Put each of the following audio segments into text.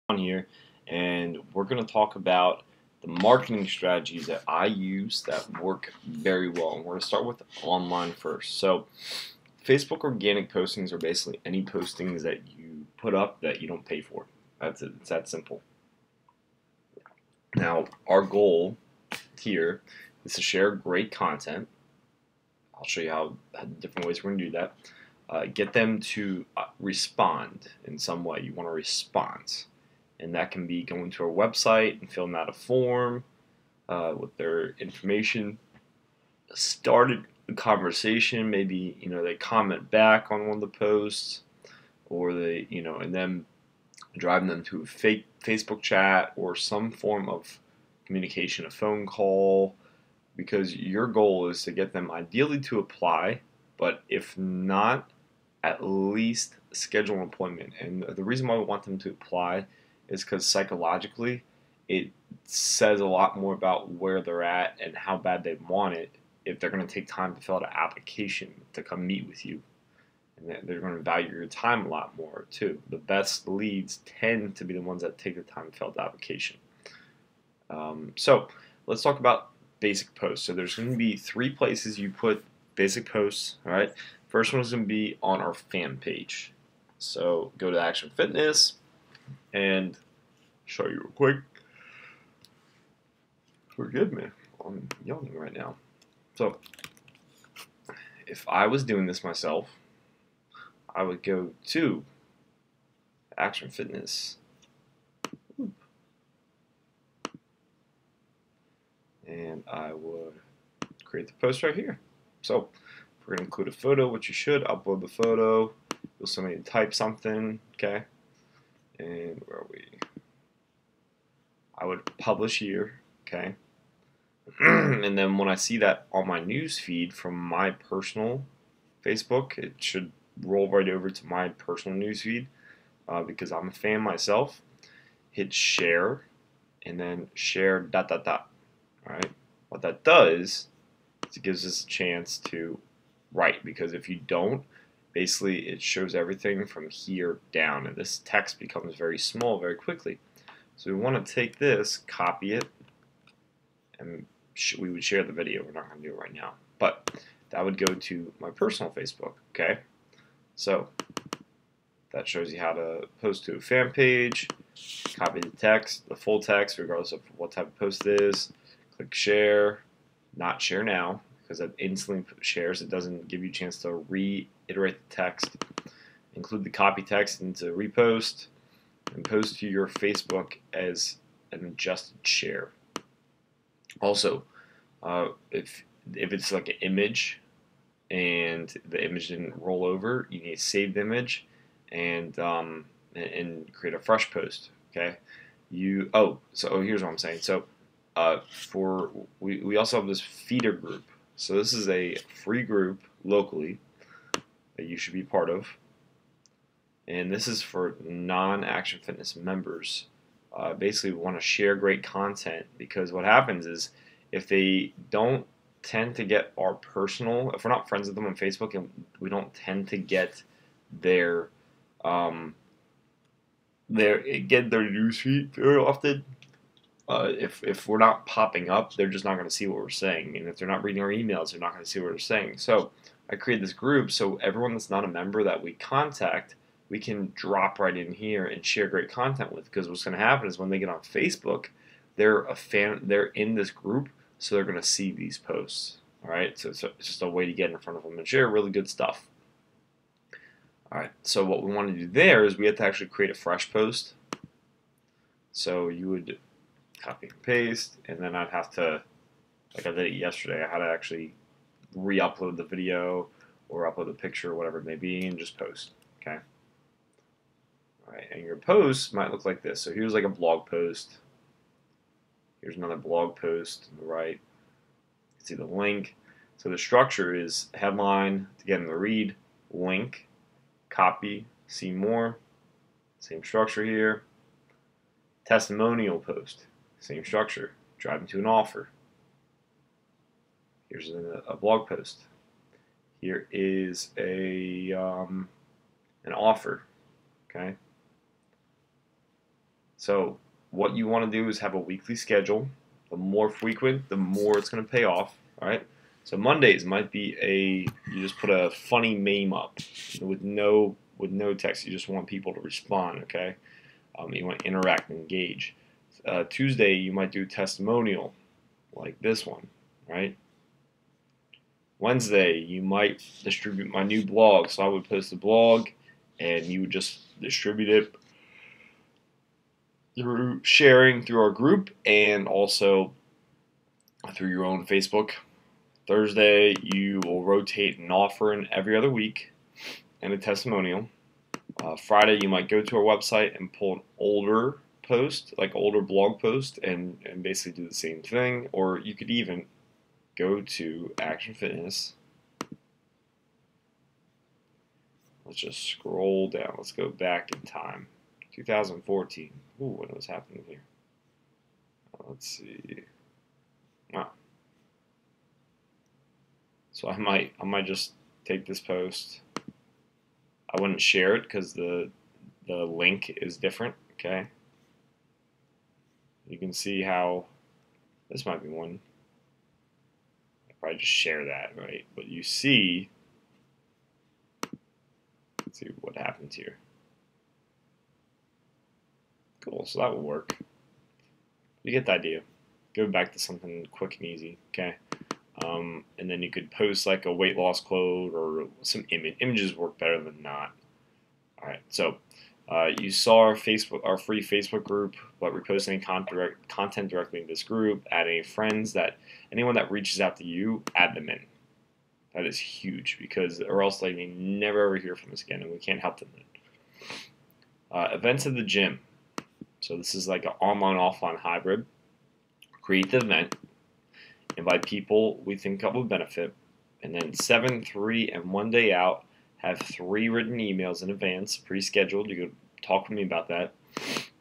on here, and we're going to talk about the marketing strategies that I use that work very well. And we're going to start with online first. So, Facebook organic postings are basically any postings that you put up that you don't pay for. That's it. It's that simple. Now, our goal here is to share great content. I'll show you how different ways we're going to do that. Get them to respond in some way. You want a response, and that can be going to our website and filling out a form with their information. Started a conversation. Maybe they comment back on one of the posts, or they and then driving them to a fake Facebook chat or some form of communication, a phone call, because your goal is to get them ideally to apply, but if not, at least schedule an appointment. And the reason why we want them to apply is because psychologically it says a lot more about where they're at and how bad they want it if they're going to take time to fill out an application to come meet with you. And they're going to value your time a lot more too. The best leads tend to be the ones that take the time to fill out the application. So let's talk about basic posts. So there's going to be 3 places you put basic posts. All right. First one is going to be on our fan page. So go to Action Fitness and show you real quick. Forgive me, I'm yawning right now. So if I was doing this myself, I would go to Action Fitness and I would create the post right here. So if we're going to include a photo, which you should, upload the photo. You'll send me to type something, okay? And where are we? I would publish here, okay? And then when I see that on my news feed from my personal Facebook, it should roll right over to my personal news feed because I'm a fan myself. Hit share and then share dot dot dot. All right. What that does is it gives us a chance to write, because if you don't, basically it shows everything from here down, and this text becomes very small very quickly. So we want to take this, copy it, and we would share the video. We're not going to do it right now, but that would go to my personal Facebook. Okay, so that shows you how to post to a fan page. Copy the text, the full text, regardless of what type of post it is. Click share, not share now, because that instantly shares. It doesn't give you a chance to reiterate the text. Include the copy text into repost, and post to your Facebook as an adjusted share. Also, if it's like an image and the image didn't roll over, you need to save the image and create a fresh post. Okay. So here's what I'm saying. So we also have this feeder group. So this is a free group locally that you should be part of, and this is for non-Action Fitness members. Basically, we want to share great content, because what happens is if they don't tend to get our personal, if we're not friends with them on Facebook and we don't tend to get their newsfeed very often. If we're not popping up, they're just not going to see what we're saying, and if they're not reading our emails, they're not going to see what we're saying. So I created this group so everyone that's not a member that we contact, we can drop right in here and share great content with. Because what's going to happen is when they get on Facebook, they're a fan, they're in this group, so they're going to see these posts. All right, so it's just a way to get in front of them and share really good stuff. All right, so what we want to do there is we have to actually create a fresh post. So you would copy and paste, and then I'd have to, like I did it yesterday, I had to actually re-upload the video or upload the picture or whatever it may be and just post. Okay. All right, and your post might look like this. So here's like a blog post. Here's another blog post on the right. You can see the link. So the structure is headline to get them to read, link, copy, see more, same structure here. Testimonial post, same structure, drive them to an offer. Here's a blog post. Here is an offer. Okay. So what you want to do is have a weekly schedule. The more frequent, the more it's going to pay off. All right. So Mondays might be you just put a funny meme up with no text. You just want people to respond. Okay. You want to interact and engage. Tuesday you might do testimonial like this one, right? Wednesday you might distribute my new blog. So I would post a blog, and you would just distribute it through sharing through our group and also through your own Facebook. Thursday, you will rotate an offer in every other week and a testimonial. Friday, you might go to our website and pull an older post, like older blog post, and basically do the same thing. Or you could even go to Action Fitness. Let's just scroll down. Let's go back in time. 2014. Ooh, what was happening here? Let's see. Wow. So I might just take this post. I wouldn't share it because the link is different. Okay. You can see how this might be one. If I just share that, right? But you see, let's see what happens here. Cool. So that will work. You get the idea. Go back to something quick and easy. Okay. And then you could post like a weight loss quote or some images work better than not. All right, so you saw our free Facebook group, but reposting content directly in this group, adding friends that anyone that reaches out to you, add them in. That is huge because, or else they may never ever hear from us again, and we can't help them. Events at the gym. So this is like an online-offline hybrid. Create the event. Invite people we think will benefit, and then 7, 3, and 1 day out. Have 3 written emails in advance, pre-scheduled. You could talk with me about that,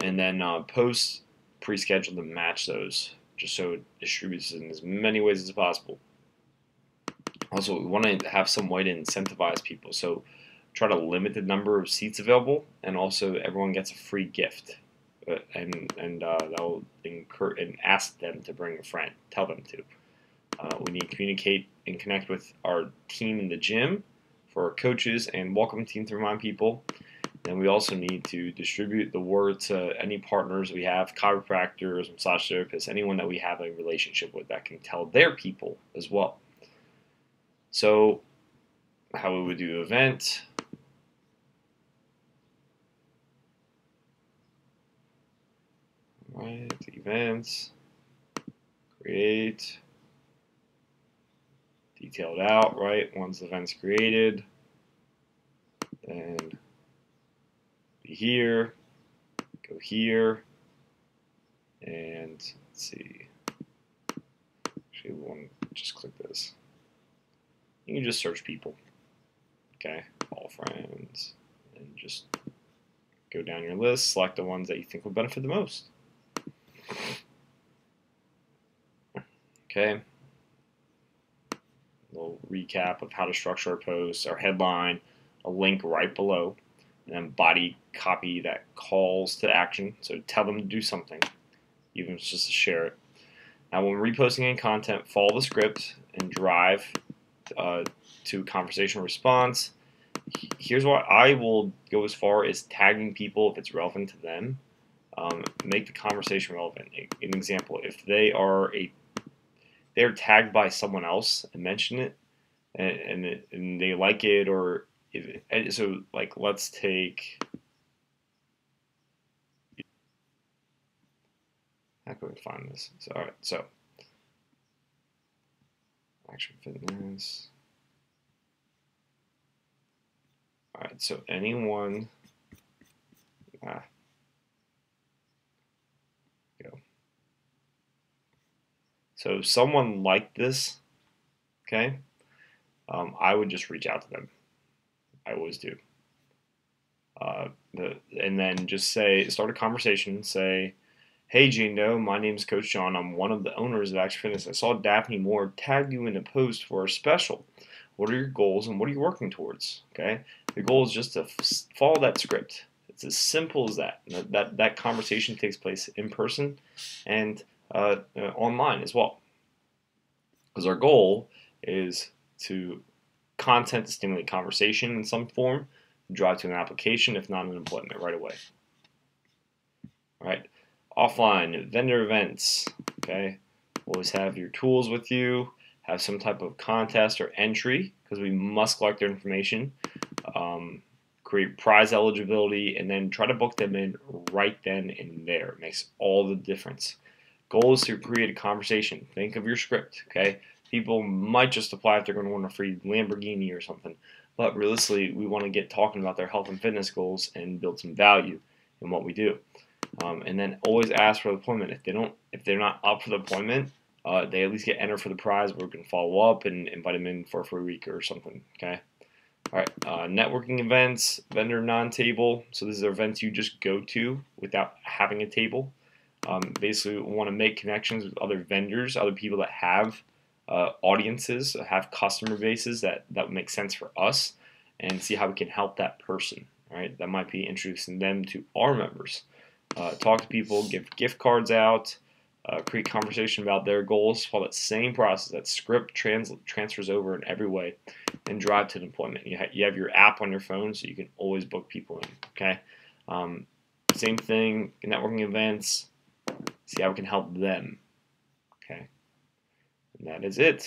and then post pre-scheduled to match those, just so it distributes in as many ways as possible. Also, we want to have some way to incentivize people, so try to limit the number of seats available, and also everyone gets a free gift, and that will encourage and ask them to bring a friend, tell them to. We need to communicate and connect with our team in the gym, for our coaches and welcome team to remind people. And we also need to distribute the word to any partners we have, chiropractors, massage therapists, anyone that we have a relationship with that can tell their people as well. So how we would do the event. Right, events, create, detailed out, right? Once the event's created, then be here, go here, and let's see. Actually, we want to just click this. You can just search people, okay? All friends, and just go down your list, select the ones that you think will benefit the most. Okay. A little recap of how to structure our posts, our headline, a link right below, and then body copy that calls to action. So tell them to do something, even if it's just to share it. Now, when reposting any content, follow the script and drive to conversation response. Here's what I will go as far as tagging people if it's relevant to them. Make the conversation relevant. An example: if they're tagged by someone else and mention it, and they like it, or so like let's take. How can we find this? So, all right, so Action Fitness. All right, so anyone. Go. So someone liked this, okay? I would just reach out to them. I always do. And then just start a conversation. Say, hey, Jane Doe, my name is Coach John. I'm one of the owners of Action Fitness. I saw Daphne Moore tag you in a post for a special. What are your goals and what are you working towards? Okay, the goal is just to follow that script. It's as simple as that. That conversation takes place in person and online as well. Because our goal is to content to stimulate conversation in some form, drive to an application, if not an employment right away. All right, offline vendor events. Okay, always have your tools with you. Have some type of contest or entry because we must collect their information. Create prize eligibility, and then try to book them in right then and there. It makes all the difference. Goal is to create a conversation. Think of your script, okay? People might just apply if they're going to win a free Lamborghini or something, but realistically, we want to get talking about their health and fitness goals and build some value in what we do. And then always ask for the appointment. If they're not up for the appointment, they at least get entered for the prize. We're going to follow up and invite them in for a free week or something, okay? All right, networking events, vendor non-table. So these are events you just go to without having a table. Basically, we want to make connections with other vendors, other people that have audiences, have customer bases that would make sense for us, and see how we can help that person. All right, that might be introducing them to our members. Talk to people, give gift cards out, create conversation about their goals. Follow that same process. That script transfers over in every way, and drive to an appointment. You have your app on your phone, so you can always book people in. Okay, same thing. Networking events. See how we can help them. Okay, and that is it.